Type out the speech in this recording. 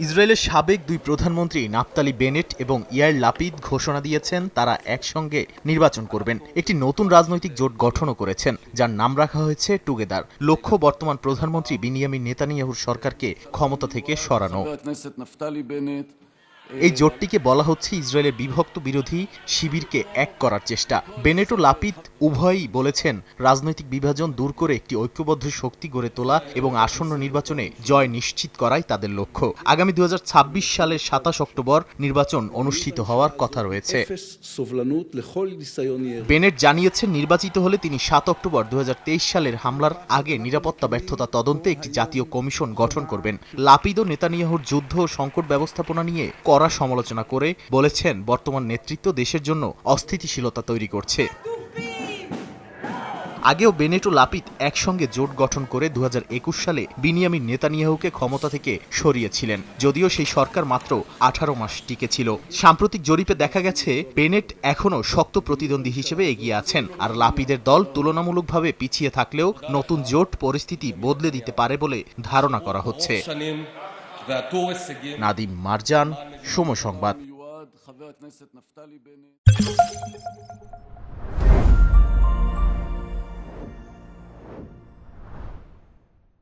ইসরায়েলের সাবেক দুই প্রধানমন্ত্রী নাফতালি বেনেট এবং ইয়ার লাপিদ ঘোষণা দিয়েছেন তারা একসঙ্গে নির্বাচন করবেন। একটি নতুন রাজনৈতিক জোট গঠনও করেছেন, যার নাম রাখা হয়েছে টুগেদার। লক্ষ্য বর্তমান প্রধানমন্ত্রী বিনিয়ামিন নেতানিয়াহুর সরকারকে ক্ষমতা থেকে সরানো। এই জোটটিকে বলা হচ্ছে ইসরায়েলের বিভক্ত বিরোধী শিবিরকে এক করার চেষ্টা। বেনেট ও লাপিদ উভয়ই বলেছেন রাজনৈতিক বিভাজন দূর করে একটি ঐক্যবদ্ধ শক্তি গড়ে তোলা এবং আসন্ন নির্বাচনে জয় নিশ্চিত করাই তাদের লক্ষ্য। আগামী 2026 সালের 27 অক্টোবর নির্বাচন অনুষ্ঠিত হওয়ার কথা রয়েছে। বেনেট জানিয়েছেন নির্বাচিত হলে তিনি 7 অক্টোবর 2023 সালের হামলার আগে নিরাপত্তা ব্যর্থতা তদন্তে একটি জাতীয় কমিশন গঠন করবেন। লাপিদ ও নেতানিয়াহুর যুদ্ধ ও সংকট ব্যবস্থাপনা নিয়ে কড়া সমালোচনা করে বলেছেন বর্তমান নেতৃত্ব দেশের জন্য অস্থিতিশীলতা তৈরি করছে। আগেও বেনেট ও লাপিদ একসঙ্গে জোট গঠন করে 2021 সালে বিনিয়ামিন নেতানিয়াহুকে ক্ষমতা থেকে সরিয়েছিলেন, যদিও সেই সরকার মাত্র 18 মাস টিকেছিল। সাম্প্রতিক জরিপে দেখা গেছে বেনেট এখনও শক্ত প্রতিদ্বন্দ্বী হিসেবে এগিয়ে আছেন, আর লাপিদের দল তুলনামূলকভাবে পিছিয়ে থাকলেও নতুন জোট পরিস্থিতি বদলে দিতে পারে বলে ধারণা করা হচ্ছে। নাদিম মারজান, সময় সংবাদ।